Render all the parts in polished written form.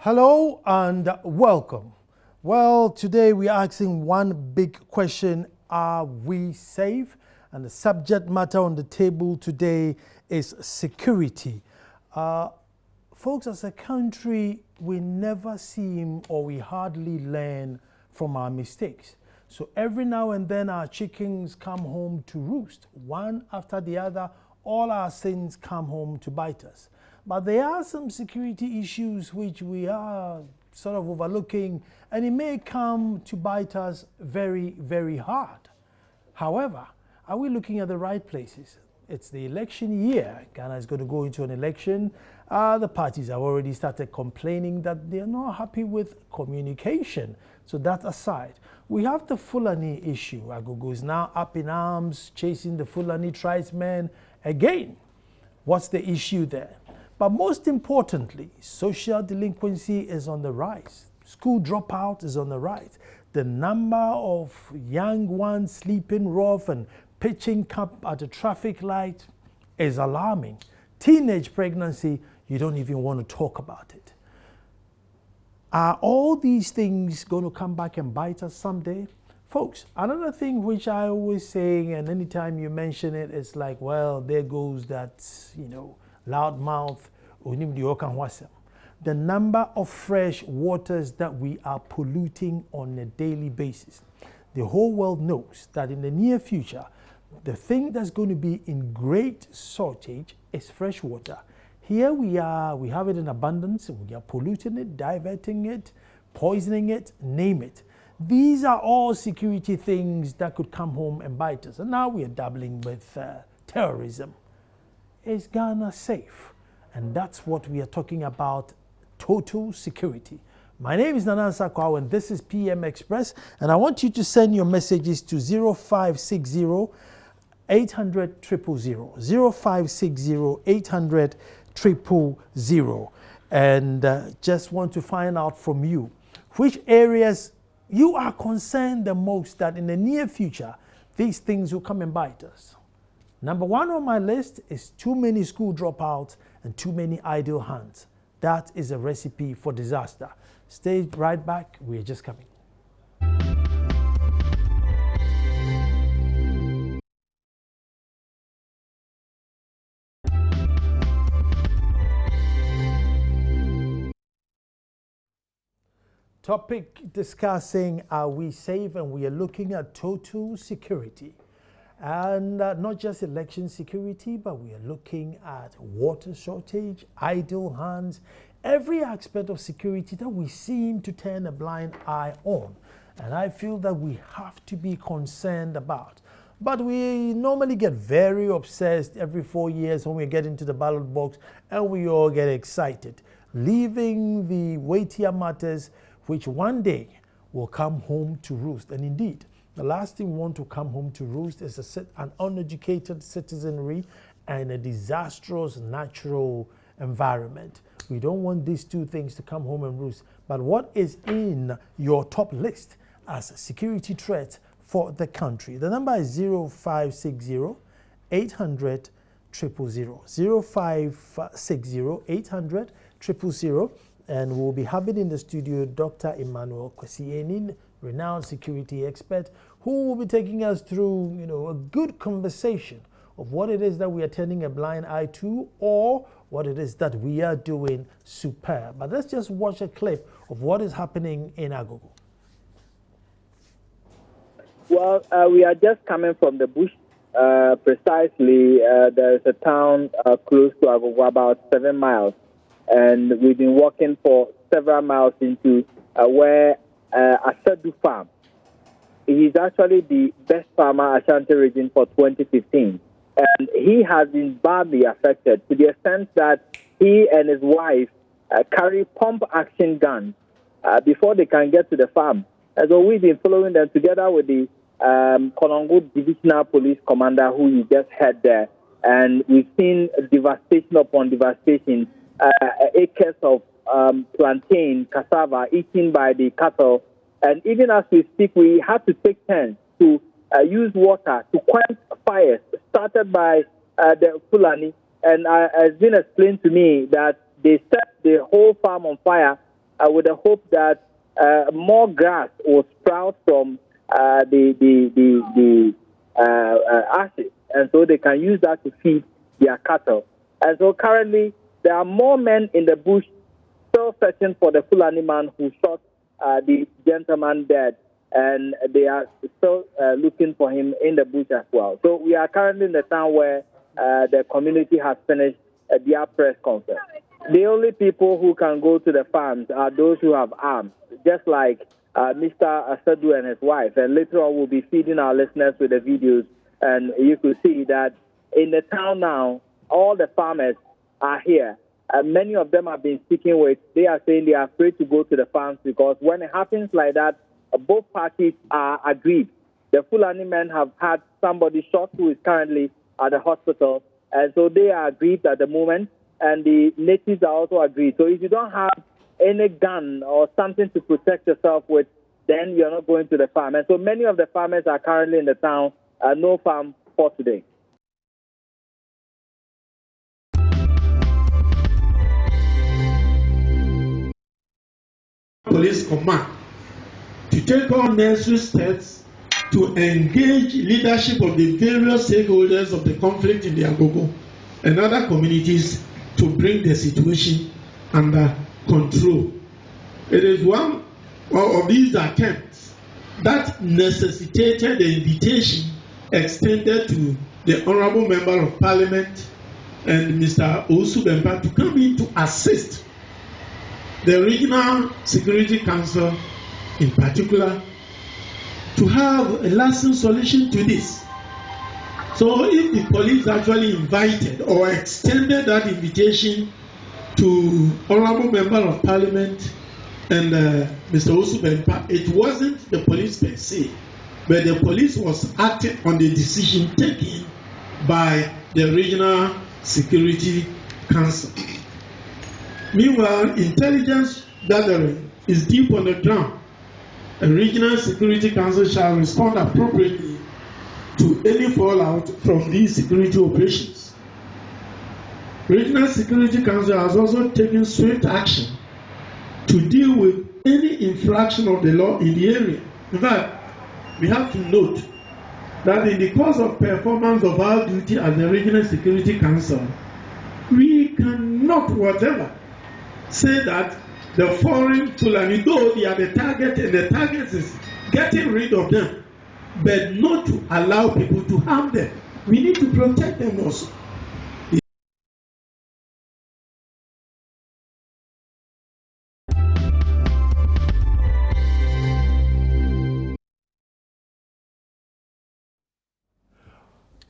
Hello and welcome. Well, today we are asking one big question: are we safe? And the subject matter on the table today is security. Folks, as a country, we never seem or we hardly learn from our mistakes. So every now and then our chickens come home to roost. One after the other, all our sins come home to bite us. But there are some security issues which we are sort of overlooking, and it may come to bite us very, very hard. However, are we looking at the right places? It's the election year. Ghana is going to go into an election. The parties have already started complaining that they're not happy with communication. So that aside, we have the Fulani issue. Agogo is now up in arms, chasing the Fulani tribesmen again. What's the issue there? But most importantly, social delinquency is on the rise. School dropout is on the rise. The number of young ones sleeping rough and pitching camp at a traffic light is alarming. Teenage pregnancy, you don't even want to talk about it. Are all these things going to come back and bite us someday? Folks, another thing which I always say, and anytime you mention it, it's like, well, there goes that, loudmouth. The number of fresh waters that we are polluting on a daily basis. The whole world knows that in the near future, the thing that's going to be in great shortage is fresh water. Here we are, we have it in abundance, we are polluting it, diverting it, poisoning it, name it. These are all security things that could come home and bite us. And now we are dabbling with terrorism. Is Ghana safe? And that's what we are talking about, total security. My name is Nanansa Kwao and this is PM Express. And I want you to send your messages to 0560 800 000, 0560 800 000. And just want to find out from you which areas you are concerned the most that in the near future these things will come and bite us. Number one on my list is too many school dropouts and too many idle hands. That is a recipe for disaster. Stay right back, we're just coming. Topic discussing are we safe, and we are looking at total security. And not just election security, but we are looking at water shortage, idle hands, every aspect of security that we seem to turn a blind eye on. And I feel that we have to be concerned about. But we normally get very obsessed every 4 years when we get into the ballot box and we all get excited, leaving the weightier matters which one day will come home to roost. And indeed, the last thing we want to come home to roost is an uneducated citizenry and a disastrous natural environment. We don't want these two things to come home and roost. But what is in your top list as security threats for the country? The number is 0560 800 000, 0560 800 000. And we'll be having in the studio Dr. Emmanuel Kwesi, renowned security expert, who will be taking us through, a good conversation of what it is that we are turning a blind eye to, or what it is that we are doing superb. But let's just watch a clip of what is happening in Agogo. Well, we are just coming from the bush. Precisely, there is a town close to Agogo, about 7 miles. And we've been walking for several miles into where Asadu farm. He's actually the best farmer Ashanti region for 2015. And he has been badly affected to the extent that he and his wife carry pump action guns before they can get to the farm. And so we've been following them together with the Konongo Divisional Police Commander, who you just heard there. And we've seen devastation upon devastation. Acres of plantain, cassava eaten by the cattle. And even as we speak, we have to take turns to use water to quench fires started by the Fulani. And it's been explained to me that they set the whole farm on fire with the hope that more grass will sprout from the ashes, and so they can use that to feed their cattle. And so currently, there are more men in the bush still searching for the Fulani man who shot the gentleman dead, and they are still looking for him in the bush as well. So we are currently in the town where the community has finished their press conference. The only people who can go to the farms are those who have arms, just like Mr. Asadu and his wife. And later on, we'll be feeding our listeners with the videos, and you could see that in the town now, all the farmers are here. Many of them have been speaking with. They are saying they are afraid to go to the farms because when it happens like that, both parties are agreed. The Fulani men have had somebody shot who is currently at the hospital, and so they are aggrieved at the moment, and the natives are also aggrieved. So if you don't have any gun or something to protect yourself with, then you're not going to the farm. And so many of the farmers are currently in the town, no farm for today. Police command to take all necessary steps to engage leadership of the various stakeholders of the conflict in the Agogo and other communities to bring the situation under control. It is one of these attempts that necessitated the invitation extended to the Honorable Member of Parliament and Mr. Osu Bempa to come in to assist the Regional Security Council in particular to have a lasting solution to this. So if the police actually invited or extended that invitation to Honorable Member of Parliament and Mr. Osu Bempa, it wasn't the police per se, but the police was acting on the decision taken by the Regional Security Council. Meanwhile, intelligence gathering is deep on the ground. A Regional Security Council shall respond appropriately to any fallout from these security operations. Regional Security Council has also taken swift action to deal with any infraction of the law in the area. In fact, we have to note that in the course of performance of our duty as the Regional Security Council, we cannot whatever say that the foreign Fulani, though they are the target and the target is getting rid of them, but not to allow people to harm them. We need to protect them also.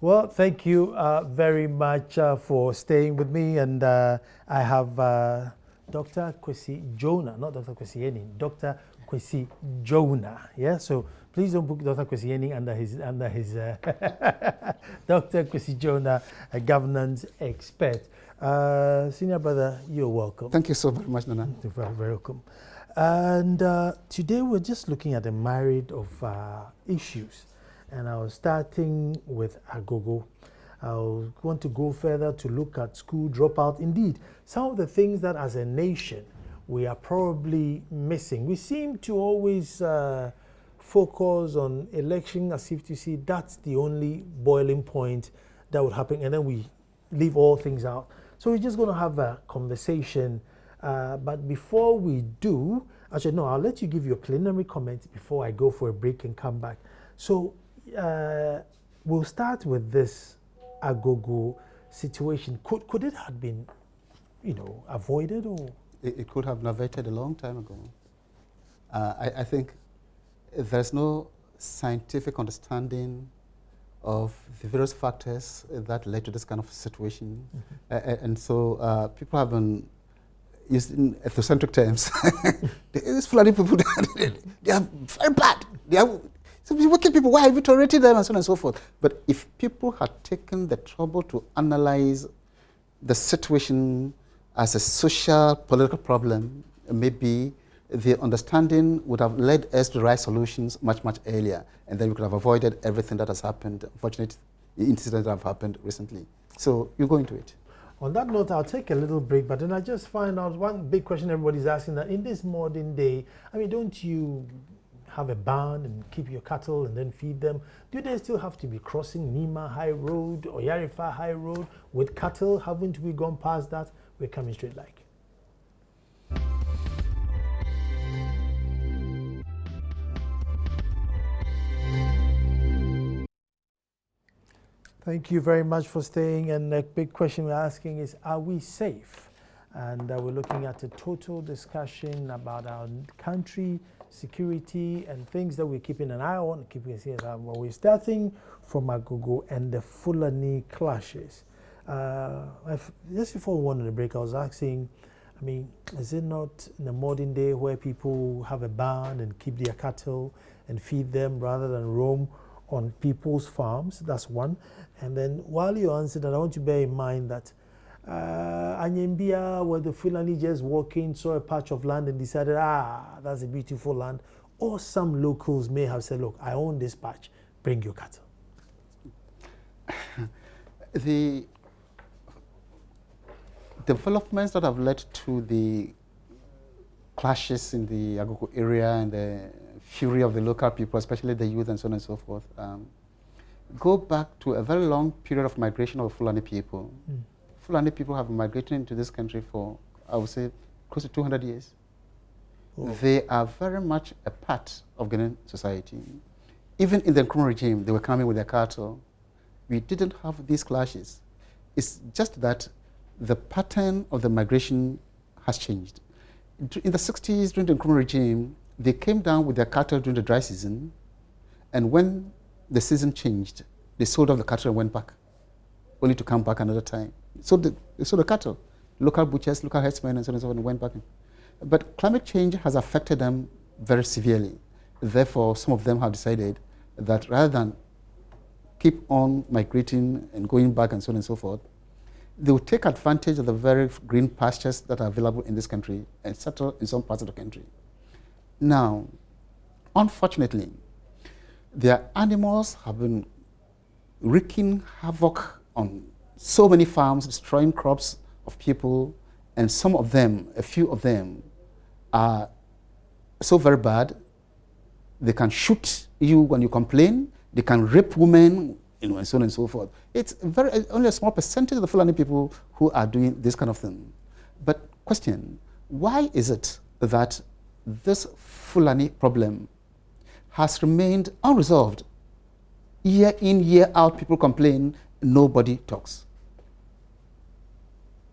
Well, thank you very much for staying with me, and I have Dr. Kwesi Jonah, not Dr. Kwesi Ening, Dr. Kwesi Jonah. Yeah, so please don't book Dr. Kwesi Ening under his Dr. Kwesi Jonah, a governance expert. Senior brother, you're welcome. Thank you so very much, Nana. You're very welcome. And today we're just looking at a myriad of issues. And I was starting with Agogo. I want to go further to look at school dropout. Indeed, some of the things that as a nation we are probably missing. We seem to always focus on election as if to see that's the only boiling point that would happen, and then we leave all things out. So we're just going to have a conversation. But before we do, actually, no, I'll let you give your preliminary comments before I go for a break and come back. So we'll start with this Agogo situation. Could it have been, avoided, or? It could have been avoided a long time ago. I think there's no scientific understanding of the various factors that led to this kind of situation. Mm-hmm. And so people have been using ethnocentric terms. These Fulani people, they are very bad. They are wicked people. Why have you tolerated them, and so on and so forth? But if people had taken the trouble to analyze the situation as a social, political problem, maybe the understanding would have led us to the right solutions much, much earlier. And then we could have avoided everything that has happened, unfortunate incidents that have happened recently. So you go into it. On that note, I'll take a little break, but then I just find out one big question everybody's asking, that in this modern day, I mean, don't you have a barn and keep your cattle and then feed them? Do they still have to be crossing Nima High Road or Yarifa High Road with cattle? Haven't we gone past that? We're coming straight like. Thank you very much for staying. And the big question we're asking is, are we safe? And we're looking at a total discussion about our country, security, and things that we're keeping an eye on. Well, we're starting from Agogo and the Fulani clashes. Just before we went on the break, I was asking, I mean, is it not in the modern day where people have a barn and keep their cattle and feed them rather than roam on people's farms? That's one. And then while you answer that, I want to bear in mind that Anyembia, where the Fulani just walking, saw a patch of land and decided, that's a beautiful land. Or some locals may have said, look, I own this patch, bring your cattle. The developments that have led to the clashes in the Agogo area and the fury of the local people, especially the youth and so on and so forth, go back to a very long period of migration of Fulani people. Fulani people have migrated into this country for, I would say, close to 200 years. Oh. They are very much a part of Ghanaian society. Even in the Nkrumah regime, they were coming with their cattle. We didn't have these clashes. It's just that the pattern of the migration has changed. In the 60s, during the Nkrumah regime, they came down with their cattle during the dry season, and when the season changed, they sold off the cattle and went back, only to come back another time. So they sold the cattle. Local butchers, local herdsmen, and so on and so on, and went back. But climate change has affected them very severely. Therefore, some of them have decided that rather than keep on migrating and going back and so on and so forth, they will take advantage of the very green pastures that are available in this country and settle in some parts of the country. Now, unfortunately, their animals have been wreaking havoc on so many farms, destroying crops of people, and some of them, a few of them, are so very bad. They can shoot you when you complain. They can rape women, and so on and so forth. It's only a small percentage of the Fulani people who are doing this kind of thing. But question, why is it that this Fulani problem has remained unresolved? Year in, year out, people complain, nobody talks.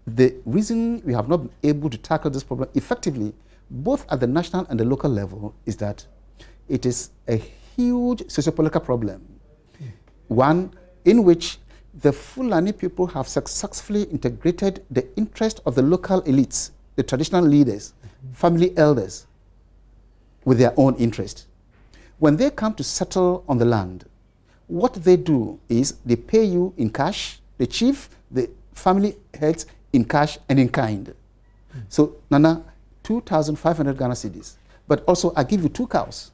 The reason we have not been able to tackle this problem effectively, both at the national and the local level, is that it is a huge socio-political problem. One in which the Fulani people have successfully integrated the interest of the local elites, the traditional leaders, family elders, with their own interest. When they come to settle on the land, what they do is they pay you in cash, the chief, the family heads in cash and in kind. So, Nana, 2,500 Ghana cedis, but also I give you 2 cows.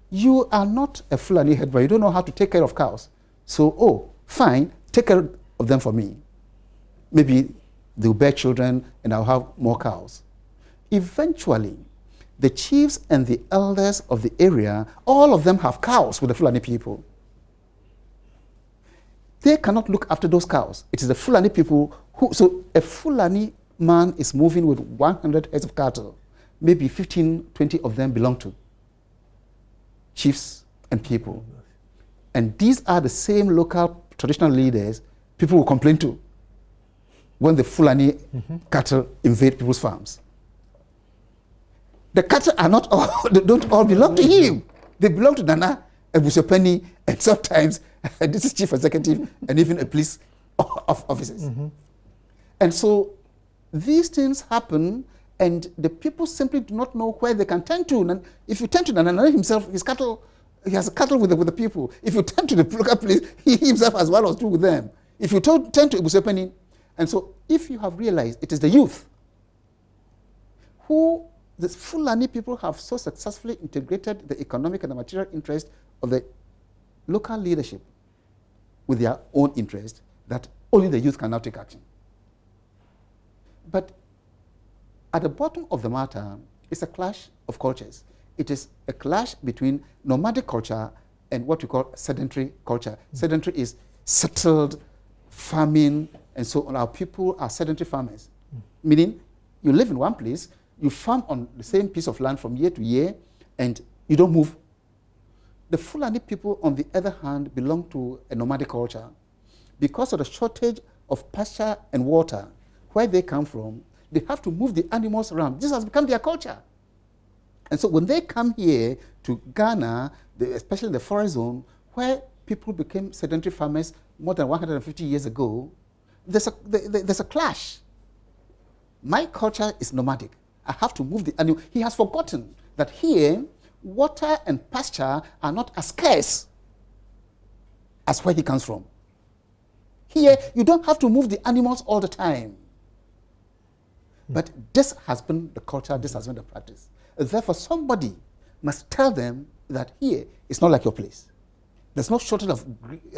You are not a Fulani head, but you don't know how to take care of cows. So, oh, fine, take care of them for me. Maybe they'll bear children and I'll have more cows. Eventually, the chiefs and the elders of the area, all of them have cows with the Fulani people. They cannot look after those cows. It is the Fulani people who, so a Fulani man is moving with 100 heads of cattle. Maybe 15, 20 of them belong to chiefs and people. And these are the same local traditional leaders people will complain to when the Fulani cattle invade people's farms. The cattle are not all, they don't all belong to him. They belong to Nana and Busopeni, and sometimes this is chief executive and even a police officers. And so these things happen, and the people simply do not know where they can turn to. And if you turn to Nana himself, his cattle, he has cattle with the people. If you turn to the local police, he himself as well as do with them. If you turn to Busopeni, and so if you have realized it is the youth who the Fulani people have so successfully integrated the economic and the material interest of the local leadership with their own interest, that only the youth can now take action. But at the bottom of the matter, it's a clash of cultures. It is a clash between nomadic culture and what we call sedentary culture. Sedentary is settled farming, and so on. Our people are sedentary farmers, meaning you live in one place, you farm on the same piece of land from year to year, and you don't move. The Fulani people, on the other hand, belong to a nomadic culture. Because of the shortage of pasture and water, where they come from, they have to move the animals around. This has become their culture. And so when they come here to Ghana, especially in the forest zone, where people became sedentary farmers more than 150 years ago, there's a clash. My culture is nomadic. I have to move the animal. He has forgotten that here, water and pasture are not as scarce as where he comes from. Here, you don't have to move the animals all the time. But this has been the culture, this has been the practice. Therefore, somebody must tell them that here, it's not like your place. There's no shortage of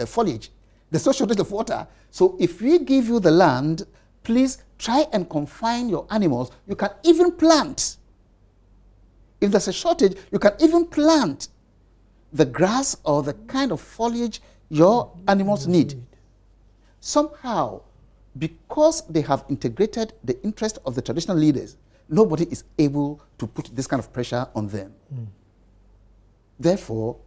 foliage. There's no shortage of water. So if we give you the land, please try and confine your animals. You can even plant. If there's a shortage, you can even plant the grass or the kind of foliage your animals need. Somehow, because they have integrated the interest of the traditional leaders, nobody is able to put this kind of pressure on them. Therefore,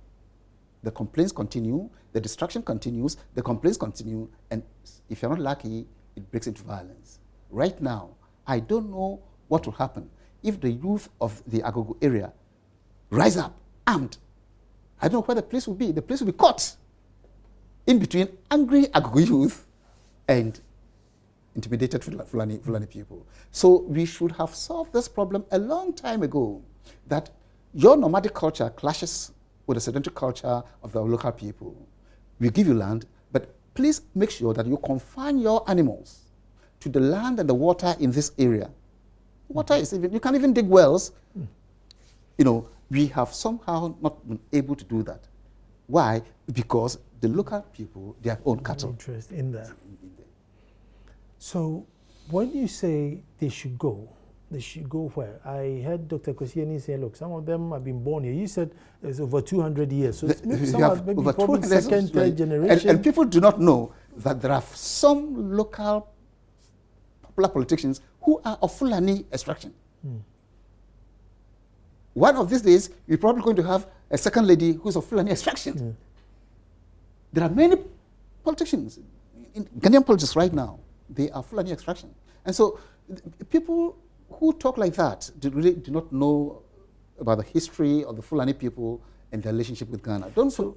the complaints continue, the destruction continues, the complaints continue, and if you're not lucky, it breaks into violence. Right now, I don't know what will happen if the youth of the Agogo area rise up, armed. I don't know where the place will be. The place will be caught in between angry Agogo youth and intimidated Fulani people. So we should have solved this problem a long time ago, that your nomadic culture clashes with the sedentary culture of the local people. We give you land, but please make sure that you confine your animals to the land and the water in this area. Water is even, you can't even dig wells. You know, we have somehow not been able to do that. Why? Because the local people, they have own cattle. Interest in that. So when you say they should go where? I heard Dr. Kosieni say, look, some of them have been born here. You said it's over 200 years. So maybe some are maybe probably second, third generation. And people do not know that there are some local popular politicians who are of Fulani extraction. One of these days, you're probably going to have a second lady who's of Fulani extraction. There are many politicians in Ghanaian politics right now. They are Fulani extraction. And so people who talk like that really do not know about the history of the Fulani people and their relationship with Ghana.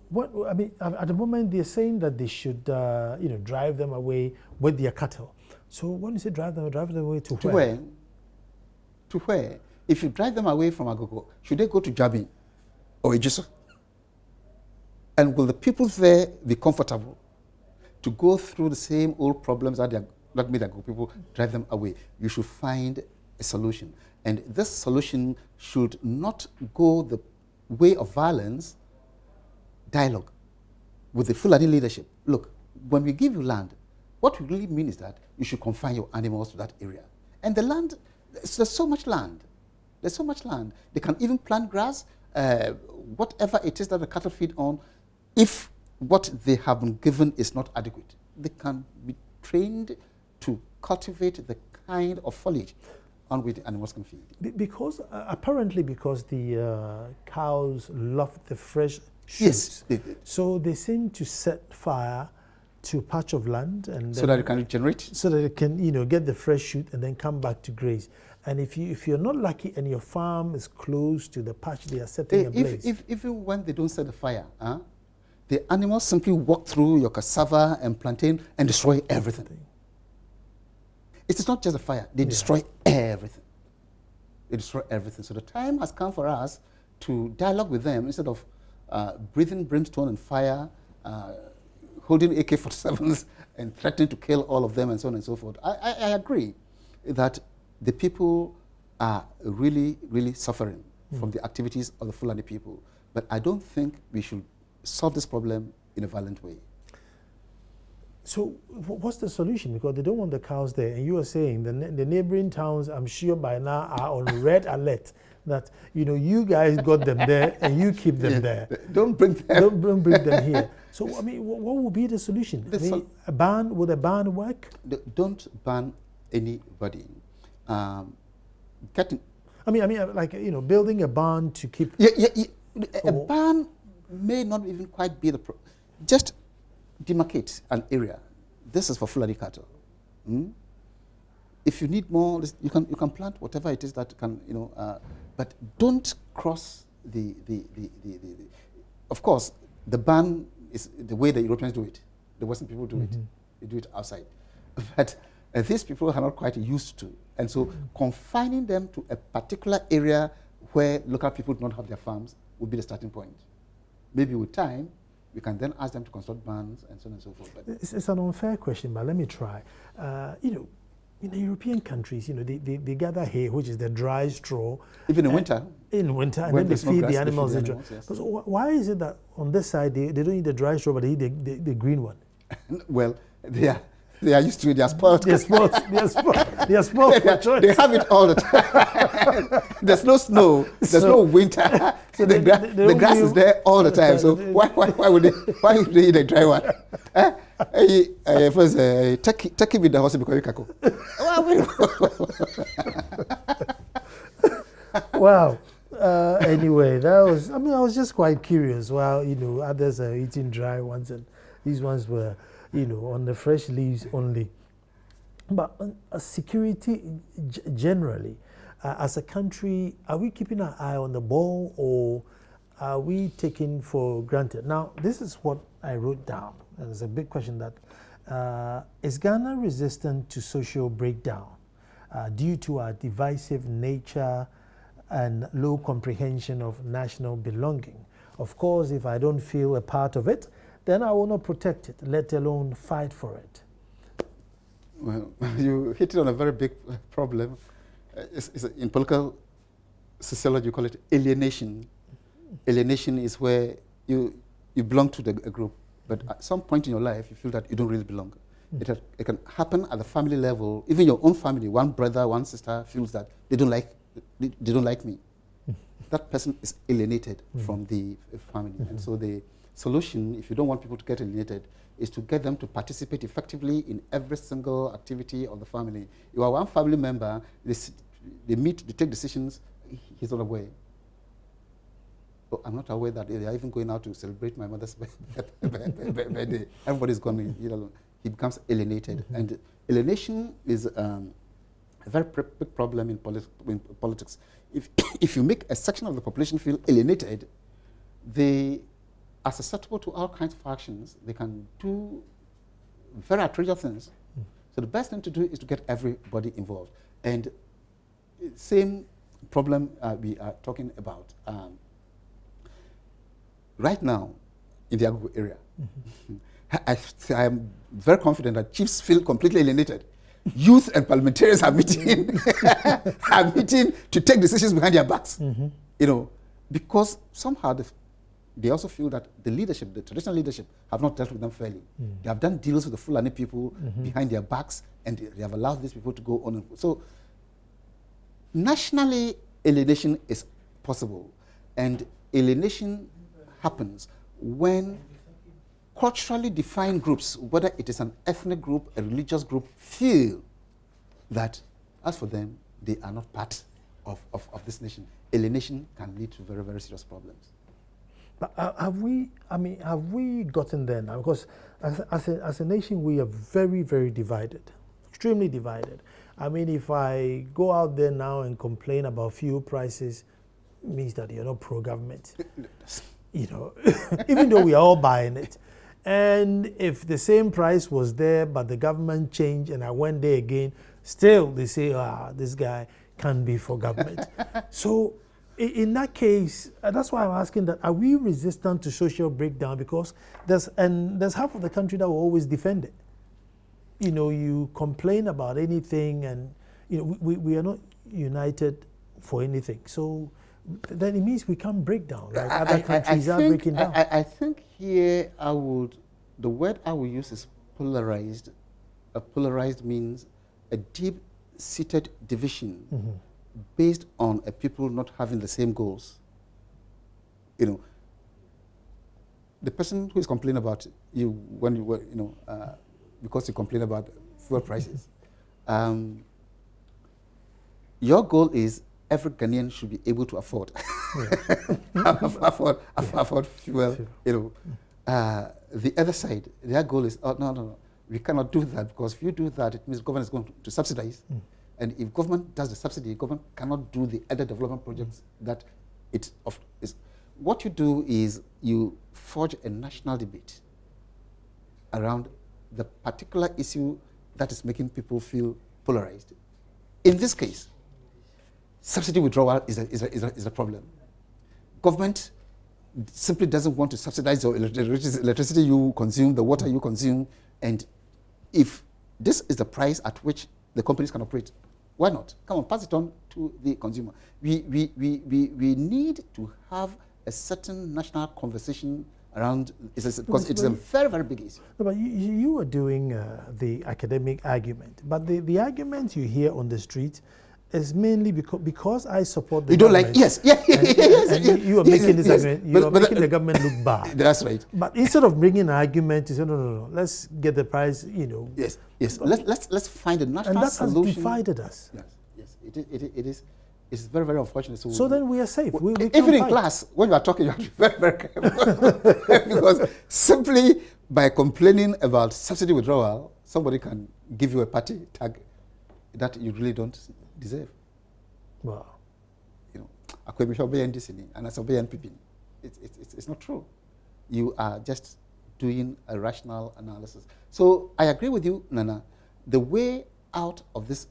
What, I mean, at the moment they're saying that they should, drive them away with their cattle. So when you say drive them away to where? To where? If you drive them away from Agogo, should they go to Jabi or Ejiso? And will the people there be comfortable to go through the same old problems that made Agogo people drive them away? You should find a solution. And this solution should not go the way of violence, dialogue with the Fulani leadership. Look, when we give you land, what we really mean is that you should confine your animals to that area. And the land, there's so much land. There's so much land. They can even plant grass, whatever it is that the cattle feed on. If what they have been given is not adequate, they can be trained to cultivate the kind of foliage on which the animals can feed. Because, apparently because the cows love the fresh shoots. Yes, they did. So they seem to set fire to a patch of land, and so that it can regenerate, so that it can get the fresh shoot and then come back to graze. And if you're not lucky and your farm is close to the patch they are setting ablaze, even when they don't set the fire, the animals simply walk through your cassava and plantain and destroy everything. It is not just a fire; they destroy everything. They destroy everything. So the time has come for us to dialogue with them instead of breathing brimstone and fire, holding AK-47s and threatening to kill all of them and so on and so forth. I agree that the people are really, really suffering from the activities of the Fulani people. But I don't think we should solve this problem in a violent way. So what's the solution? Because they don't want the cows there, and you are saying the neighboring towns, I'm sure by now, are on red alert that you guys got them there and you keep them there. Don't bring them. Don't bring them here. So I mean, what would be the solution? Would a ban work? Don't ban anybody. I mean, like building a barn to keep. A barn may not even quite be just demarcate an area. This is for Fulani cattle. If you need more, you can plant whatever it is that can but don't cross the. Of course, the ban is the way the Europeans do it. The Western people do it. They do it outside, but these people are not quite used to, and so confining them to a particular area where local people do not have their farms would be the starting point. Maybe with time, we can then ask them to construct bans and so on and so forth. But it's an unfair question, but let me try. In the European countries, they gather hay, which is the dry straw. Even in winter. In winter, and then they feed the animals. Yes. So why is it that on this side they don't eat the dry straw, but they eat the green one? Well, they are used to it. They are spoiled. They are spoiled. They are spoiled for choice. They have it all the time. There's no snow. There's no winter. So the grass is there all the time. So why would they eat a dry one? First, take him in the hospital because you Wow. Anyway, I was just quite curious. While others are eating dry ones, and these ones were on the fresh leaves only. But security generally, as a country, are we keeping our eye on the ball, or are we taking for granted? Now, this is what I wrote down. And it's a big question that, is Ghana resistant to social breakdown due to our divisive nature and low comprehension of national belonging? Of course, if I don't feel a part of it, then I will not protect it, let alone fight for it. Well, you hit it on a very big problem. In political sociology, you call it alienation. Alienation is where you belong to a group, but at some point in your life, you feel that you don't really belong. It can happen at the family level. Even your own family, one brother, one sister feels that they don't like me. That person is alienated from the family. And so the solution, if you don't want people to get alienated, is to get them to participate effectively in every single activity of the family. You are one family member, they meet, they take decisions, he's not aware. So I'm not aware that they are even going out to celebrate my mother's birthday. Everybody's gone, he becomes alienated. And alienation is a very big problem in politics. If you make a section of the population feel alienated, they are susceptible to all kinds of actions. They can do very outrageous things. So the best thing to do is to get everybody involved. And same problem we are talking about. Right now, in the Agogo area, I am very confident that chiefs feel completely alienated. Youth and parliamentarians are meeting, to take decisions behind their backs. Because somehow they also feel that the leadership, the traditional leadership, have not dealt with them fairly. They have done deals with the Fulani people behind their backs, and they have allowed these people to go on. So nationally, alienation is possible, and alienation happens when culturally defined groups, whether it is an ethnic group, a religious group, feel that, as for them, they are not part of this nation. Alienation can lead to very, very serious problems. But have we gotten there now? Because as a nation, we are very, very divided, extremely divided. I mean, if I go out there now and complain about fuel prices, it means that you're not pro-government. Even though we are all buying it. And if the same price was there, but the government changed and I went there again, still they say, this guy can't be for government. So in that case, that's why I'm asking that, are we resistant to social breakdown? Because there's half of the country that will always defend it. You complain about anything and, we are not united for anything. So then it means we can't break down, like other countries are breaking down. I think here the word I will use is polarized, polarized means a deep-seated division based on a people not having the same goals. You know, the person who is complaining about you when you were, because you complain about fuel prices, your goal is every Ghanaian should be able to afford afford fuel. The other side, their goal is, oh, no, we cannot do that, because if you do that, it means government is going to subsidize. And if government does the subsidy, government cannot do the other development projects that it is. What you do is you forge a national debate around the particular issue that is making people feel polarized. In this case, subsidy withdrawal is a problem. Government simply doesn't want to subsidize the electricity you consume, the water you consume, and if this is the price at which the companies can operate, why not? Come on, pass it on to the consumer. We need to have a certain national conversation around, because it's a very, very big issue. No, but you were doing the academic argument, but the argument you hear on the street is mainly because I support the government. You are making this argument. You are making the government look bad. That's right. But instead of bringing an argument, you say no. Let's get the price. Yes. Let's find a national solution. And that has divided us. Yes. It is. It's very, very unfortunate. So then we are safe. We even in class, when you are talking, you have to be very, very careful. Because simply by complaining about subsidy withdrawal, somebody can give you a party tag that you really don't deserve. Wow. It's not true. You are just doing a rational analysis. So I agree with you, Nana. The way out of this,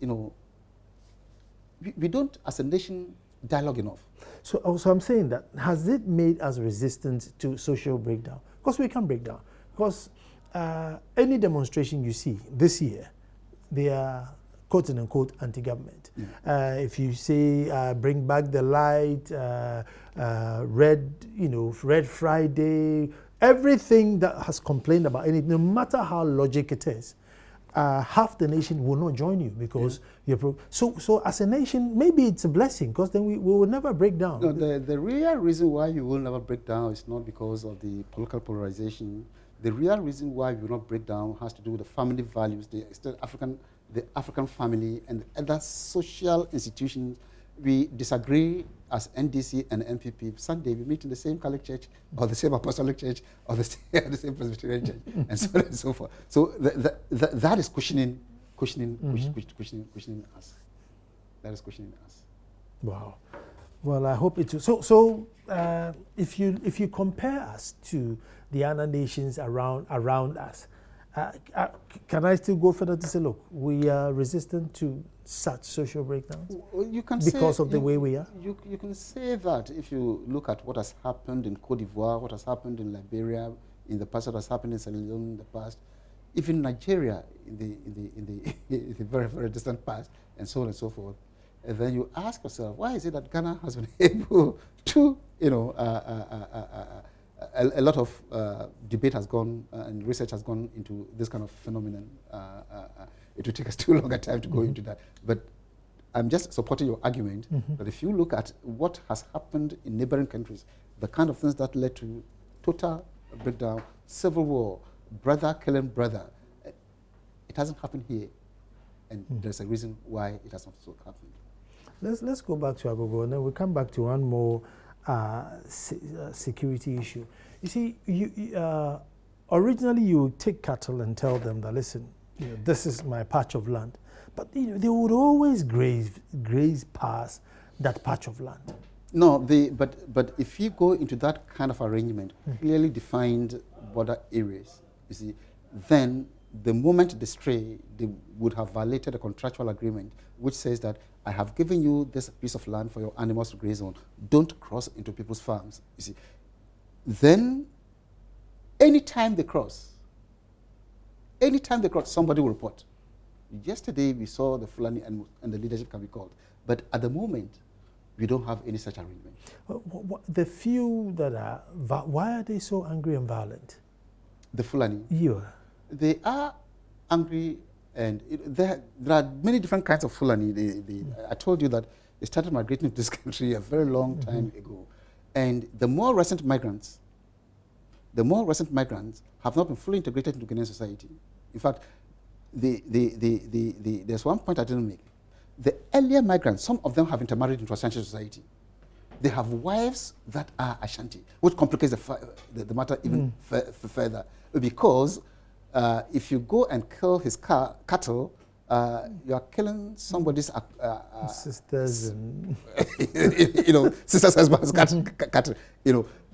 we don't, as a nation, dialogue enough. So I'm saying that, has it made us resistant to social breakdown? Because we can break down. Because any demonstration you see this year, they are quote unquote anti-government. If you say bring back the light, Red Friday, everything that has complained about anything, no matter how logic it is, half the nation will not join you because you're so as a nation, maybe it's a blessing, because then we will never break down. No, the real reason why you will never break down is not because of the political polarization. The real reason why we will not break down has to do with the family values, the African family, and other social institutions. We disagree as NDC and NPP. Sunday we meet in the same Catholic church, or the same Apostolic church, or the same Presbyterian church, and so on and so forth. So that is cushioning us. That is cushioning us. Wow. Well, I hope it will. So if you compare us to the other nations around us, can I still go further to say, look, we are resistant to such social breakdowns? Well, you can because of the way we are? You can say that if you look at what has happened in Cote d'Ivoire, what has happened in Liberia in the past, what has happened in Sierra Leone in the past, even Nigeria in the very, very distant past, and so on and so forth. And then you ask yourself, why is it that Ghana has been able to, a lot of debate has gone and research has gone into this kind of phenomenon. It will take us too long a time to go into that. But I'm just supporting your argument that if you look at what has happened in neighboring countries, the kind of things that led to total breakdown, civil war, brother killing brother, it hasn't happened here. And there's a reason why it has not so happened. Let's go back to Agogo, and then we'll come back to one more security issue. You see, originally you would take cattle and tell them that, listen, this is my patch of land. But they would always graze past that patch of land. No, but if you go into that kind of arrangement, clearly defined border areas, you see, then the moment they stray, they would have violated a contractual agreement which says that I have given you this piece of land for your animals to graze on. Don't cross into people's farms. You see, then anytime they cross, somebody will report. Yesterday we saw the Fulani and the leadership can be called, but at the moment we don't have any such arrangement. The few that are, why are they so angry and violent? The Fulani. Yeah. They are angry, and there are many different kinds of Fulani. I told you that they started migrating to this country a very long time ago. And the more recent migrants have not been fully integrated into Ghanaian society. In fact, there's one point I didn't make. The earlier migrants, some of them have intermarried into Ashanti society. They have wives that are Ashanti, which complicates the matter even further. Because if you go and kill his cattle, you are killing somebody's sisters and sisters, husbands, cattle.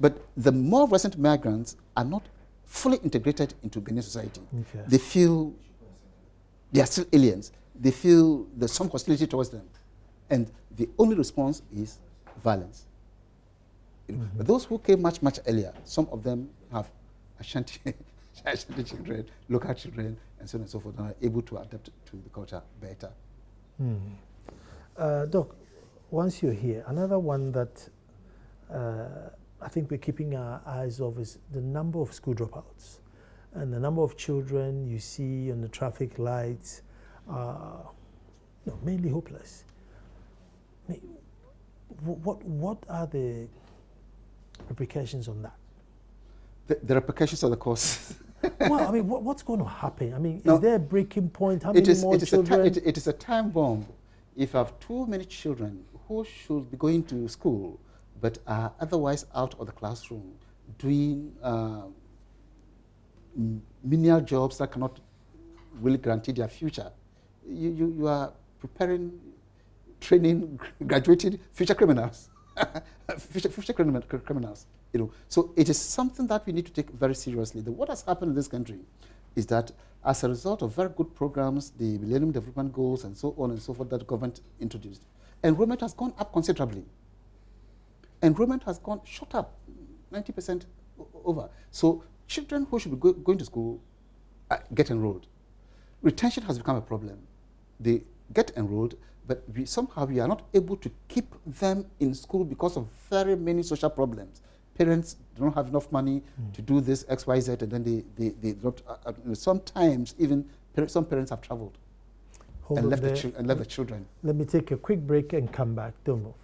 But the more recent migrants are not fully integrated into Ghanaian society. Okay. They feel they are still aliens. They feel there's some hostility towards them, and the only response is violence. But those who came much earlier, some of them have Ashanti children, local children, and so on and so forth, and are able to adapt to the culture better. Doc, once you're here, another one that I think we're keeping our eyes off is the number of school dropouts and the number of children you see on the traffic lights, mainly hopeless. What are the repercussions on that? The repercussions of the course. Well, I mean, what's going to happen? I mean, is there a breaking point? How many more children? It is a time bomb. If you have too many children who should be going to school but are otherwise out of the classroom doing menial jobs that cannot really guarantee their future, you are preparing, training, graduating future criminals. future criminals. So it is something that we need to take very seriously. What has happened in this country is that as a result of very good programs, the Millennium Development Goals and so on and so forth that the government introduced, enrollment has gone up considerably. Enrollment has shot up 90% over. So children who should be going to school get enrolled. Retention has become a problem. They get enrolled, but somehow we are not able to keep them in school because of very many social problems. Parents don't have enough money to do this X, Y, Z, and then they don't. Sometimes even some parents have traveled and left the children. Let me take a quick break and come back. Don't move.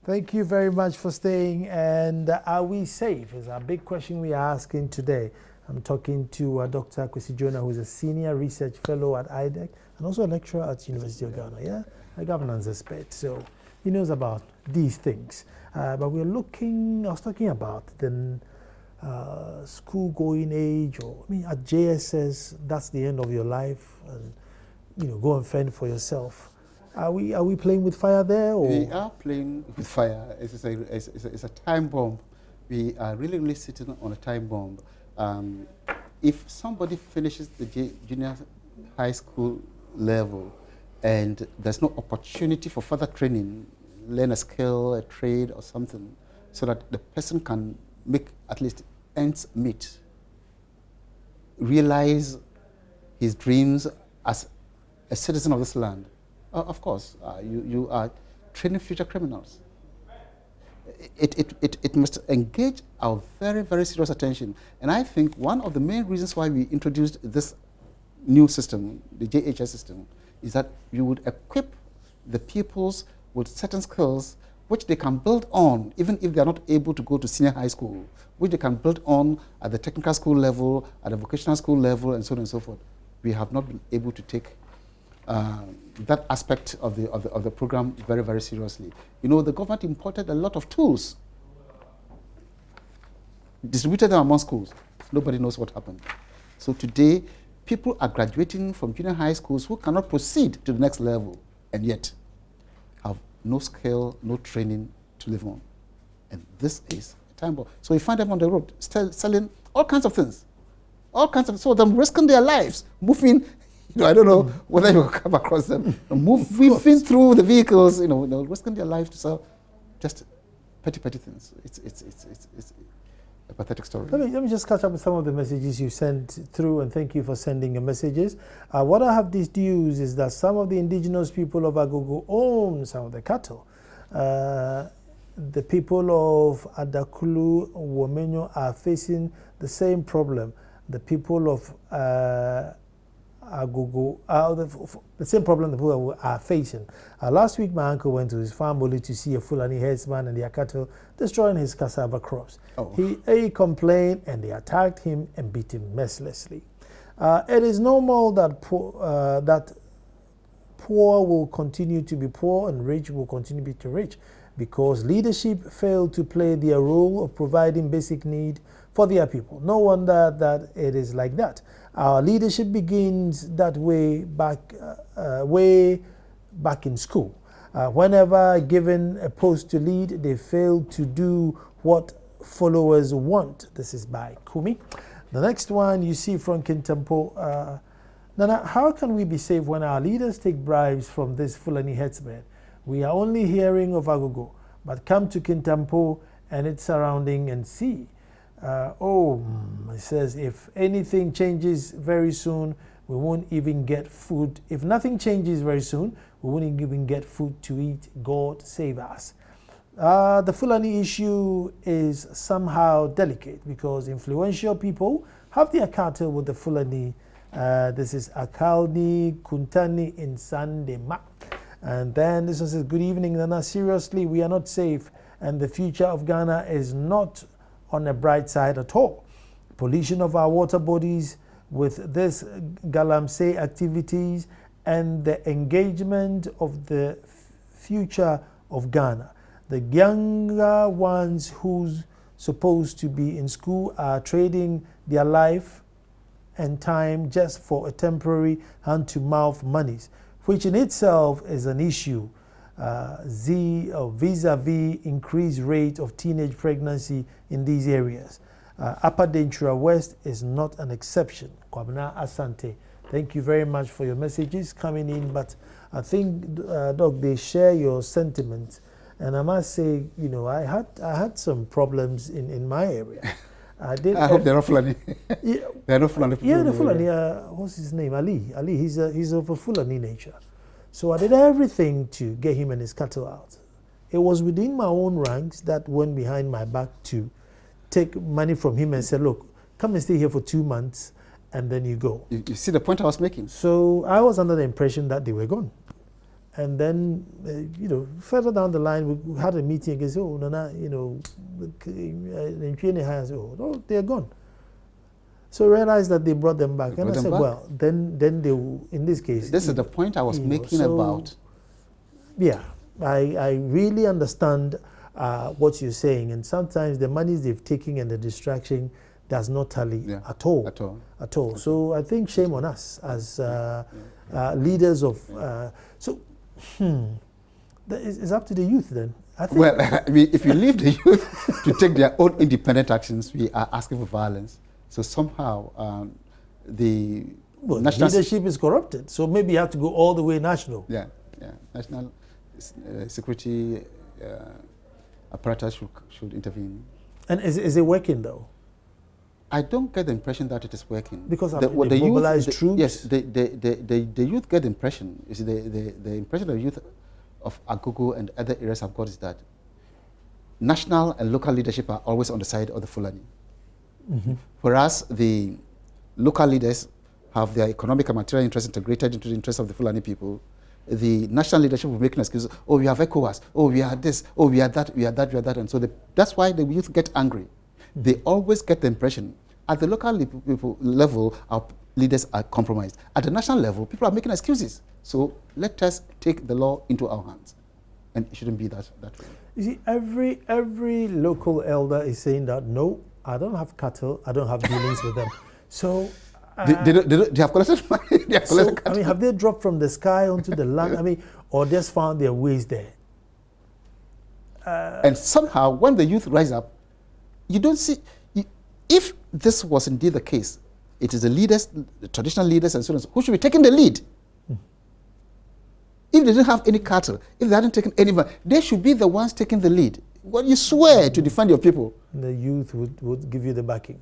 Thank you very much for staying. And are we safe is our big question we are asking today. I'm talking to Dr. Kwesi Jonah, who is a senior research fellow at IDEC and also a lecturer at University of Ghana, a governance expert. So he knows about these things. But we're looking, I was talking about the school going age, or I mean, at JSS, that's the end of your life, and go and fend for yourself. Are we playing with fire there? Or? We are playing with fire. It's a time bomb. We are really sitting on a time bomb. If somebody finishes the junior high school level and there's no opportunity for further training, learn a skill, a trade or something, so that the person can make at least ends meet, realize his dreams as a citizen of this land, of course, you are training future criminals. It must engage our very serious attention. And I think one of the main reasons why we introduced this new system, the JHS system, is that you would equip the pupils with certain skills which they can build on, even if they are not able to go to senior high school, which they can build on at the technical school level, at the vocational school level, and so on and so forth. We have not been able to take that aspect of the program very seriously. The government imported a lot of tools, distributed them among schools. Nobody knows what happened. So today, people are graduating from junior high schools who cannot proceed to the next level, and yet have no skill, no training to live on. And this is a time bomb. So you find them on the road selling all kinds of things, so them risking their lives, moving. I don't know whether you will come across them, weaving through the vehicles, risking their lives to sell just petty things. It's a pathetic story. Let me just catch up with some of the messages you sent through, and thank you for sending your messages. What I have deduced is that some of the indigenous people of Agogo own some of the cattle. The people of Adakulu, Womenyo are facing the same problem. The people of Agogo, the same problem the people are facing. Last week, my uncle went to his farm only to see a Fulani herdsman and their cattle destroying his cassava crops. Oh. He complained and they attacked him and beat him mercilessly. It is normal that poor will continue to be poor and rich will continue to be rich, because leadership failed to play their role of providing basic need for their people. No wonder that it is like that. Our leadership begins that way back in school. Whenever given a post to lead, they fail to do what followers want. This is by Kumi. The next one you see from Kintampo. Nana, how can we be safe when our leaders take bribes from this Fulani herdsmen? We are only hearing of Agogo, but come to Kintampo and its surrounding and see. It says, if anything changes very soon, we won't even get food. If nothing changes very soon, we won't even get food to eat. God save us. The Fulani issue is somehow delicate because influential people have their cattle with the Fulani. This is Akalni Kuntani in Sandema. And then this one says, good evening, Nana. Seriously, we are not safe, and the future of Ghana is not on the bright side at all. Pollution of our water bodies with this galamsey activities and the engagement of the future of Ghana. The younger ones who's supposed to be in school are trading their life and time just for a temporary hand-to-mouth monies, which in itself is an issue. Vis-a-vis increased rate of teenage pregnancy in these areas. Upper Dentura West is not an exception. Kwabena Asante, thank you very much for your messages coming in, but I think, Doc, they share your sentiments. And I must say, you know, I had some problems in my area. I hope they're not Fulani. Yeah, they're not Fulani. Yeah, the Fulani. What's his name? Ali. He's of a Fulani nature. So I did everything to get him and his cattle out. It was within my own ranks that went behind my back to take money from him and say, look, come and stay here for 2 months and then you go. You see the point I was making? So I was under the impression that they were gone. And then, you know, further down the line, we had a meeting again. Oh, Nana, you know, they're gone. So I realized that they brought them back. And I said, well, then they will, in this case. This is the point I was making about. Yeah, I really understand what you're saying. And sometimes the monies they've taken and the distraction does not tally at all. At all. So I think shame on us as leaders of. It's up to the youth then. I think. Well, I mean, if you leave the youth to take their own independent actions, we are asking for violence. So somehow the national leadership is corrupted. So maybe you have to go all the way national. Yeah. National security apparatus should intervene. And is it working though? I don't get the impression that it is working. Because the mobilized troops? Yes, the youth get the impression. You see, the impression of youth of Agogo and other areas I've got is that national and local leadership are always on the side of the Fulani. Mm-hmm. Whereas the local leaders have their economic and material interests integrated into the interests of the Fulani people, the national leadership will make excuses. Oh, we have ECOWAS. Oh, we are this. Oh, we are that. We are that. We are that. And so that's why the youth get angry. Mm-hmm. They always get the impression at the local level, our leaders are compromised. At the national level, people are making excuses. So let us take the law into our hands. And it shouldn't be that way. You see, every local elder is saying that, no, I don't have cattle, I don't have dealings with them. So they have collected money. I mean, have they dropped from the sky onto the land? I mean, or just found their ways there? And somehow, when the youth rise up, you don't see. If this was indeed the case, it is the leaders, the traditional leaders and so on, who should be taking the lead. If they didn't have any cattle, if they hadn't taken any money, they should be the ones taking the lead. Well, you swear to defend your people. The youth would give you the backing.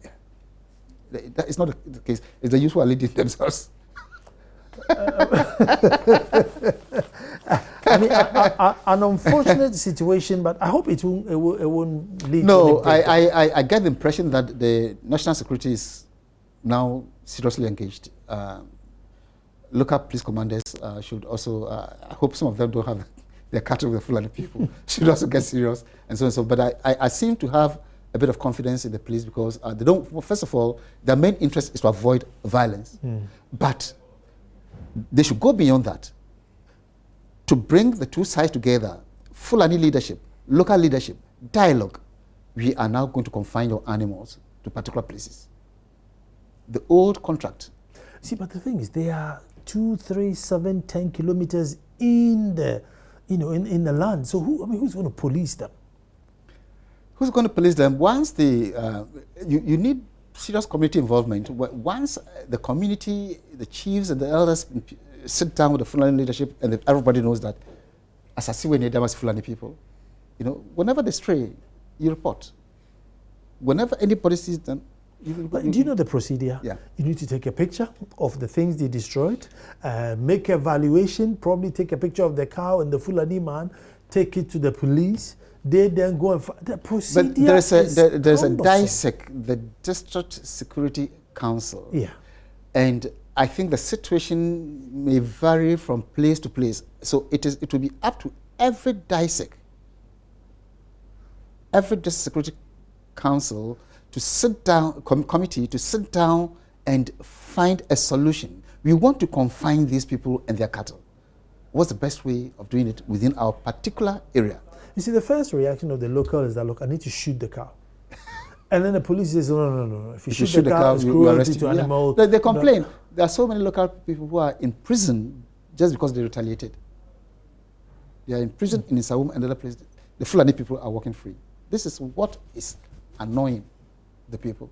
That is not the case. It's the youth who are leading themselves. I mean, an unfortunate situation, but I hope it won't lead No, to any I get the impression that the national security is now seriously engaged. Local police commanders should also, I hope some of them don't have their cattle with the Fulani people, should also get serious and so on and so. But I seem to have a bit of confidence in the police because they don't, well, first of all, their main interest is to avoid violence. But they should go beyond that to bring the two sides together, Fulani leadership, local leadership, dialogue. We are now going to confine your animals to particular places. The old contract. See, but the thing is, they are 2, 3, 7, 10 kilometers in the, in the land. So who's going to police them? Who's going to police them? Once the, you need serious community involvement. Once the community, the chiefs and the elders sit down with the Fulani leadership and everybody knows that as I see when there was Fulani people, whenever they stray, you report. Whenever anybody sees them, But do you know the procedure? Yeah. You need to take a picture of the things they destroyed, make a valuation, probably take a picture of the cow and the Fulani man, take it to the police. They then go and the procedure. But there's a DISEC, the District Security Council. Yeah. And I think the situation may vary from place to place. So it will be up to every DISEC, every District Security Council to sit down, committee to sit down and find a solution. We want to confine these people and their cattle. What's the best way of doing it within our particular area? You see, the first reaction of the local is that, look, I need to shoot the cow. And then the police says, no. If you shoot the cow, it's cruelty to animals. They complain. There are so many local people who are in prison just because they retaliated. They are in prison in Isawum and other places. The Fulani people are walking free. This is what is annoying the people.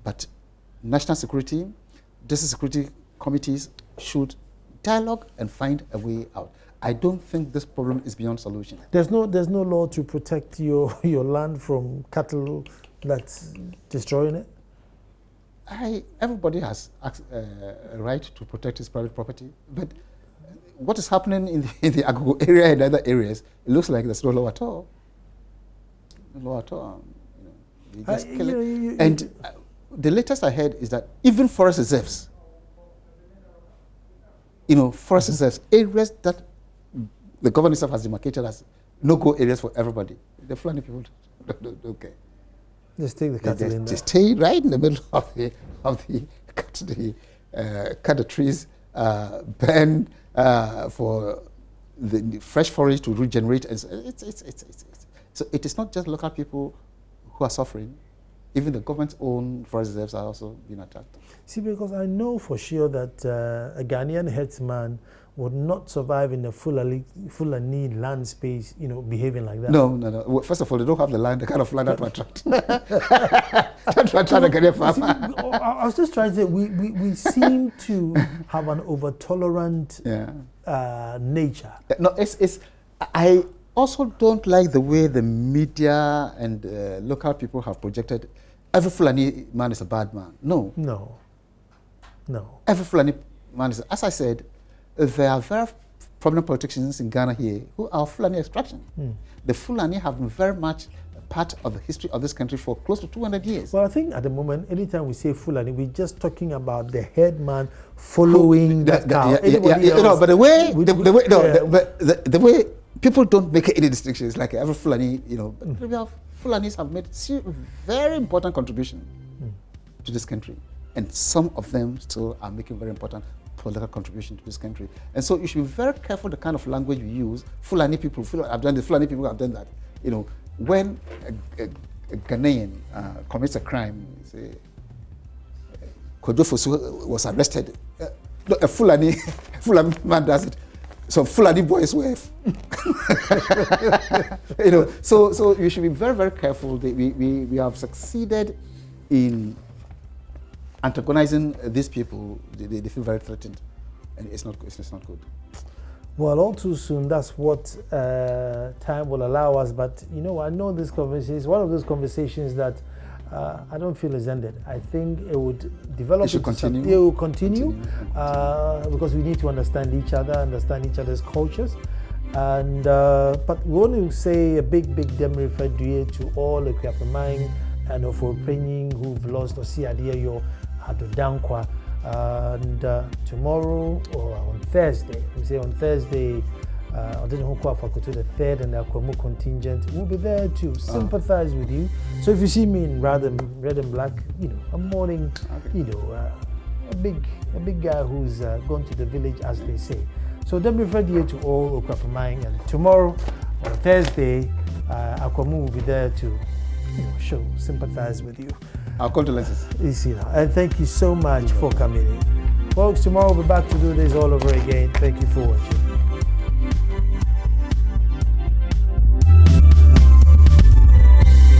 But national security, district security committees should dialogue and find a way out. I don't think this problem is beyond solution. There's no law to protect your land from cattle that's destroying it? Everybody has a right to protect his private property, but what is happening in the Agogo area and other areas, it looks like there's no law at all. No law at all. They just kill it. And the latest I heard is that even forest reserves, forest reserves, areas that the government itself has demarcated as no-go areas for everybody. The Fulani people don't care. Just take the cattle in there. They stay right in the middle of the cut the trees, burn for the fresh forage to regenerate. And so it is not just local people who are suffering. Even the government's own forest reserves are also being attacked. See, because I know for sure that a Ghanaian herdsman would not survive in a Fulani land space, behaving like that. No. Well, first of all, they don't have the land, the kind of land that to attract. To attract a Ghanaian farmer. I was just trying to say, we seem to have an over-tolerant nature. No, I also don't like the way the media and local people have projected every Fulani man is a bad man. No. Every Fulani man is, as I said, there are very prominent politicians in Ghana here who are Fulani extraction. The Fulani have been very much part of the history of this country for close to 200 years. Well, I think at the moment, anytime we say Fulani, we're just talking about the headman following that cow. But the way people don't make any distinctions, like every Fulani, Fulanis have made very important contribution to this country. And some of them still are making very important political contribution to this country. And so you should be very careful the kind of language you use. Fulani people have done this, Fulani people have done that. When a Ghanaian commits a crime, say, Kojofosu was arrested, a Fulani man does it. So Fulani boys were, So you should be very, very careful. We have succeeded in antagonizing these people. They feel very threatened, and it's not good. Well, all too soon, that's what time will allow us. But I know this conversation is one of those conversations that I don't feel it's ended. I think it would develop. It should continue. It will continue. Because we need to understand each other, understand each other's cultures. And but we want to say a big Barima to all the Kwapamang and for Penning who've lost or see idea your Adodankwa. And tomorrow or on Thursday, we say on Thursday, I don't know who the third and the Akwamu contingent will be there to sympathize with you. So if you see me in red and black, you know, I'm mourning, you know, a big guy who's gone to the village, as they say. So Barima to all Okwapamang, and tomorrow on Thursday, Akwamu will be there to, you know, show sympathize with you. Our condolences. And thank you so much for coming in. Folks, tomorrow we'll be back to do this all over again. Thank you for watching.